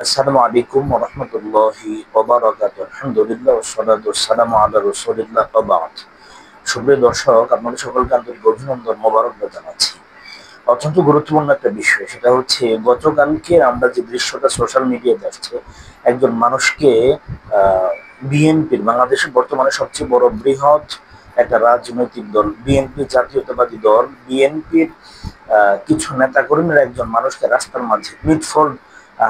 আসসালামু আলাইকুম ওয়া রাহমাতুল্লাহি ওয়া বারাকাতুহু। আলহামদুলিল্লাহ ওয়াসসালাতু ওয়াসসালামু আলা রাসূলিল্লাহ ওয়া বা'দ। সুপ্রিয় দর্শক, আপনাদের সকলকে আন্তরিক অভিনন্দন, মোবারকবাদ জানাচ্ছি। অত্যন্ত গুরুত্বপূর্ণ একটা বিষয়, সেটা হচ্ছে গতকালকে আমরা যে দৃশ্যটা সোশ্যাল মিডিয়াতে আসছে, একজন মানুষকে বিএনপির, বাংলাদেশের বর্তমানে সবচেয়ে বড় বৃহৎ একটা রাজনৈতিক দল বিএনপি, জাতীয়তাবাদী দল বিএনপির কিছু নেতাকর্মীরা একজন মানুষকে রাস্তার মাঝে, মিটফোর্ড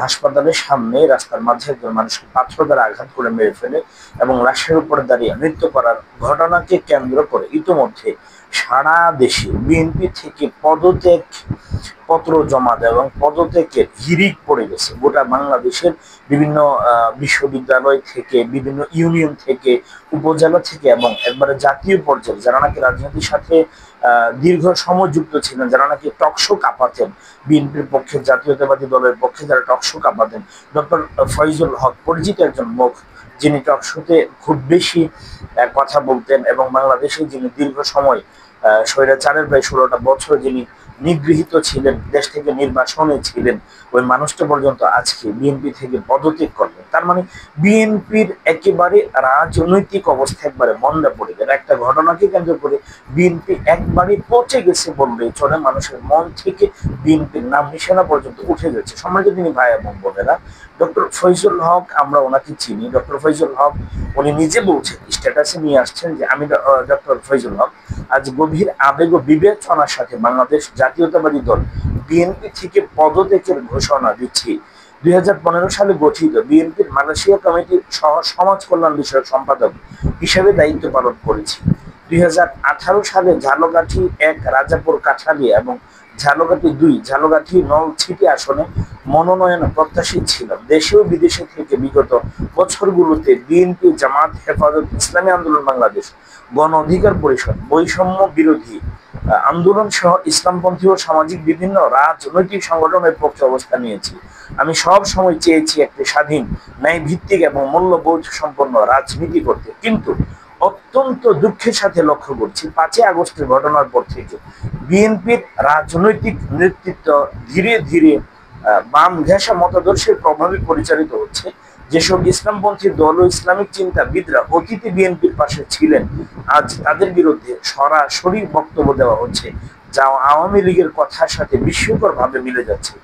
হাসপাতালের সামনে রাস্তার মাঝে একজন মানুষকে পাথর দ্বারা আঘাত করে মেরে ফেলে এবং লাশের উপরে দাঁড়িয়ে নৃত্য করার ঘটনাকে কেন্দ্র করে ইতোমধ্যে সারা দেশে বিএনপি থেকে পদত্যাগ পত্র জমা দেয় এবং পদত্যাগের হিড়িক পড়ে গেছে গোটা বাংলাদেশের বিভিন্ন বিশ্ববিদ্যালয় থেকে, বিভিন্ন ইউনিয়ন থেকে, উপজেলা থেকে এবং একবারে জাতীয় পর্যায়ে যারা নাকি রাজনীতির সাথে দীর্ঘ সময় যুক্ত ছিলেন, যারা নাকি টকশো কাঁপাতেন, বিএনপির পক্ষে, জাতীয়তাবাদী দলের পক্ষে যারা টকশো কাঁপাতেন, ডক্টর ফয়জুল হক পরিচিত একজন মুখ, যিনি টকশোতে খুব বেশি কথা বলতেন এবং বাংলাদেশে যিনি দীর্ঘ সময় স্বৈরাচারের প্রায় 16টা বছর যিনি নিগৃহীত ছিলেন, দেশ থেকে নির্বাসনে ছিলেন, ওই মানুষটা পর্যন্ত আজকে বিএনপি থেকে পদত্যাগ করবেন। তার মানে বিএনপির একেবারে রাজনৈতিক অবস্থা একবারে মন্দা পড়ে গেল। একটা ঘটনাকে কেন্দ্র করে বিএনপি একবারে পচে গেছে বললেই চলে, মানুষের মন থেকে বিএনপির নাম নিশানা পর্যন্ত উঠে গেছে। সম্মানিত তিনি ভাই এবং বোনেরা, ডক্টর ফয়জুল হক, আমরা ওনাকে চিনি। ডক্টর ফয়জুল হক উনি নিজে বলছেন, স্ট্যাটাসে নিয়ে আসছেন যে আমি ডক্টর ফয়জুল হক আজ গভীর আবেগ ও বিবেচনার সাথে বাংলাদেশ জাতীয়তাবাদী দল বিএনপি থেকে পদত্যাগের ঘোষণা দিচ্ছি। 2015 সালে গঠিত বিএনপির মালয়েশিয়া কমিটির সহ সমাজ কল্যাণ বিষয়ক সম্পাদক হিসেবে দায়িত্ব পালন করেছি। 2018 সালে ঝালকাঠি 1, রাজাপুর, কাঠালিয়া এবং ঝালকাঠি 2, ঝালকাঠি নলছিটি আসনে মনোনয়ন প্রত্যাশী ছিল। দেশে ও বিদেশে থেকে বিগত বছরগুলোতে বিএনপি, জামাত, হেফাজত ইসলামী আন্দোলন বাংলাদেশ, গণ অধিকার পরিষদ, বৈষম্য বিরোধী আন্দোলন সহ ইসলামপন্থী ও সামাজিক বিভিন্ন রাজনৈতিক সংগঠনের পক্ষে অবস্থান নিয়েছি। আমি সব সময় চেয়েছি একটি স্বাধীন, ন্যায় ভিত্তিক এবং মূল্যবোধ সম্পন্ন রাজনীতি করতে, কিন্তু অত্যন্ত দুঃখের সাথে লক্ষ্য করছি 5ই আগস্টের ঘটনার পর থেকে বিএনপির রাজনৈতিক নেতৃত্ব ধীরে ধীরে বাম ঘেঁষা মতাদর্শের প্রভাবে পরিচালিত হচ্ছে। যেসব ইসলামপন্থী দল ও ইসলামিক চিন্তাবিদরা অতীতে বিএনপির পাশে ছিলেন, আজ তাদের বিরুদ্ধে সরাসরি বক্তব্য দেওয়া হচ্ছে, যা আওয়ামী লীগের কথার সাথে বিস্ময়করভাবে মিলে যাচ্ছে।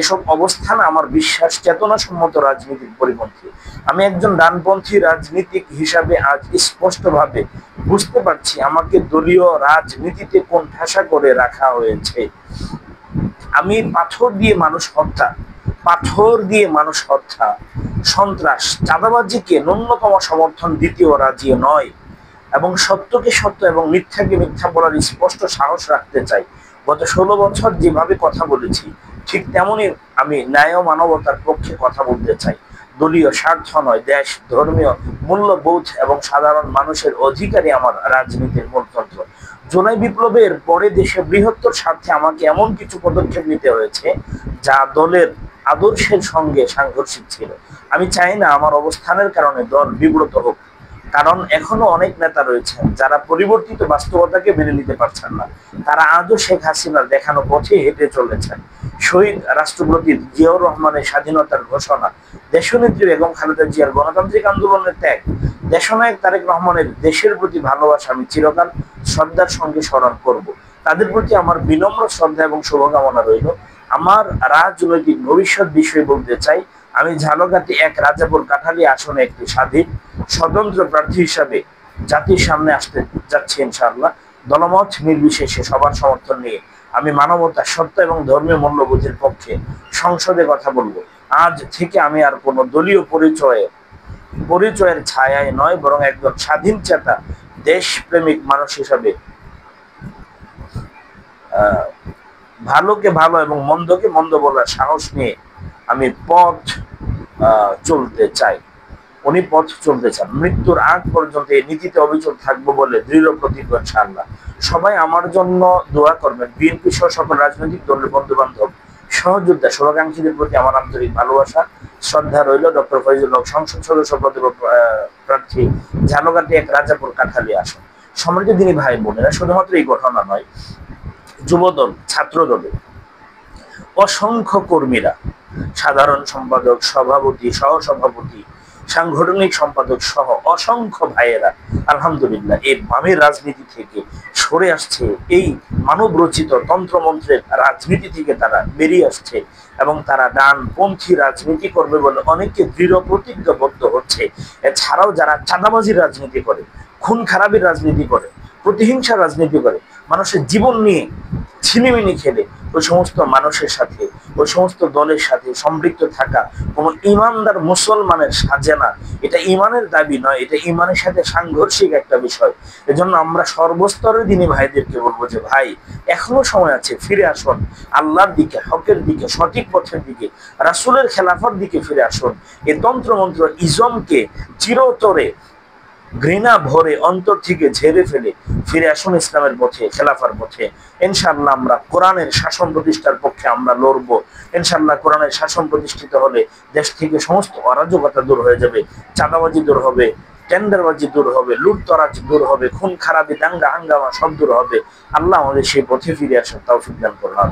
এসব অবস্থান আমার বিশ্বাস চেতনাসম্মত রাজনীতির পরিপন্থী। আমি একজন ডানপন্থী রাজনীতিক হিসাবে আজ স্পষ্টভাবে বুঝতে পারছি আমাকে দলীয় রাজনীতিতে কোণঠাসা করে রাখা হয়েছে। আমি পাথর দিয়ে মানুষ হত্যা, সন্ত্রাস, চাঁদাবাজিকে ন্যূনতম সমর্থন দ্বিতীয় রাজি নয় এবং সত্যকে সত্য এবং মিথ্যাকে মিথ্যা বলার স্পষ্ট সাহস রাখতে চাই। গত 16 বছর যেভাবে কথা বলেছি, ঠিক তেমনই আমি ন্যায় ও মানবতার পক্ষে কথা বলতে চাই। দলীয় স্বার্থ নয়, দেশ, ধর্মীয় মূল্যবোধ এবং সাধারণ মানুষের অধিকারই আমার রাজনীতির মূলতন্ত্র। জুলাই বিপ্লবের পরে দেশে বৃহত্তর স্বার্থে আমাকে এমন কিছু পদক্ষেপ নিতে হয়েছে যা দলের আদর্শের সঙ্গে সাংঘর্ষিক ছিল। আমি চাই না আমার অবস্থানের কারণে দল বিব্রত হোক, কারণ এখনো অনেক নেতা রয়েছেন যারা পরিবর্তিত বাস্তবতাকে মেনে নিতে পারছেন না। তারা আজও শেখ হাসিনার দেখানো পথে হেঁটে চলেছেন। শহীদ রাষ্ট্রপতি জিয়াউর রহমানের স্বাধীনতার ঘোষণা, দেশনেত্রী বেগম খালেদা জিয়ার গণতান্ত্রিক আন্দোলনের ত্যাগ, দেশনায়ক তারেক রহমানের দেশের প্রতি ভালোবাসা আমি চিরকাল শ্রদ্ধার সঙ্গে স্মরণ করব। তাদের প্রতি আমার বিনম্র শ্রদ্ধা এবং শুভকামনা রইল। আমার রাজনৈতিক ভবিষ্যৎ বিষয়ে বলতে চাই, আমি ঝালকাঠি 1, রাজাপুর, কাঠালিয়া আসনে একটি স্বাধীন স্বতন্ত্র প্রার্থী হিসাবে জাতির সামনে আসতে যাচ্ছি ইনশাআল্লাহ। দলমত নির্বিশেষে সবার সমর্থন নিয়ে আমি মানবতা, সত্য এবং ধর্মীয় মূল্যবোধের পক্ষে সংসদে কথা বলবো। আজ থেকে আমি আর কোনো দলীয় পরিচয়ের ছায়ায় নয়, বরং একজন স্বাধীন চেতা, দেশপ্রেমিক মানুষ হিসাবে ভালোকে ভালো এবং মন্দকে মন্দ বলার সাহস নিয়ে আমি চলতে চাই। উনি পথ চলতে চান। মৃত্যুর আগ পর্যন্ত এই নীতিতে অবিচল থাকবো বলে দৃঢ় প্রতিজ্ঞ ইনশাআল্লাহ। সবাই আমার জন্য দোয়া করবেন। বিএনপি সহ সকল রাজনৈতিক দলের বন্ধু বান্ধব, সহযোদ্ধা, শুভাকাঙ্ক্ষীদের প্রতি আমার আন্তরিক ভালোবাসা, শ্রদ্ধা রইল। ডক্টর ফয়জুল হক, সংসদ সদস্য প্রার্থী, ঝালকাঠি 1, রাজাপুর, কাঠালিয়া আসন। সম্মানিত দিনী ভাই বোনেরা, শুধুমাত্র এই ঘটনা নয়, যুবদল, ছাত্র দলে অসংখ্য কর্মীরা সাধারণ সম্পাদক, সভাপতি, সহসভাপতি, সাংগঠনিক সম্পাদক সহ অসংখ্য ভাইয়েরা আলহামদুলিল্লাহ এই বামের রাজনীতি থেকে সরে আসছে, এই মানব রচিত তন্ত্রমন্ত্রের রাজনীতি থেকে তারা বেরিয়ে আসছে এবং তারা ডানপন্থী রাজনীতি করবে বলে অনেকে দৃঢ় প্রতিজ্ঞাবদ্ধ হচ্ছে। এছাড়াও যারা চাঁদাবাজির রাজনীতি করে, খুন খারাপের রাজনীতি করে, প্রতিহিংসার রাজনীতি করে, মানুষের জীবন নিয়ে ছিনিমিনি খেলে, ওই সমস্ত মানুষের সাথে, ওই সমস্ত দলের সাথে সম্পৃক্ত থাকা কোনো ইমানদার মুসলমানের সাজে না। এটা ইমানের দাবি নয়, এটা ইমানের সাথে সাংঘর্ষিক একটা বিষয়। এজন্য আমরা সর্বস্তরের দিনী ভাইদেরকে বলবো যে ভাই, এখনো সময় আছে, ফিরে আসুন আল্লাহর দিকে, হকের দিকে, সঠিক পথের দিকে, রাসূলের খেলাফত দিকে ফিরে আসুন। এই তন্ত্রমন্ত্র ইজমকে চিরতরে ঘৃণা ভরে অন্তর থেকে ঝেড়ে ফেলে ফিরে আসুন ইসলামের পথে, খেলাফার পথে। ইনশাআল্লাহ আমরা কোরআনের শাসন প্রতিষ্ঠার পক্ষে আমরা লড়বো। ইনশাআল্লাহ কোরআনের শাসন প্রতিষ্ঠিত হলে দেশ থেকে সমস্ত অরাজকতা দূর হয়ে যাবে, চাঁদাবাজি দূর হবে, টেন্ডারবাজি দূর হবে, লুটতরাজ দূর হবে, খুন খারাপি, দাঙ্গা হাঙ্গামা সব দূর হবে। আল্লাহ আমাদের সেই পথে ফিরে আসার তৌফিক দান করুন।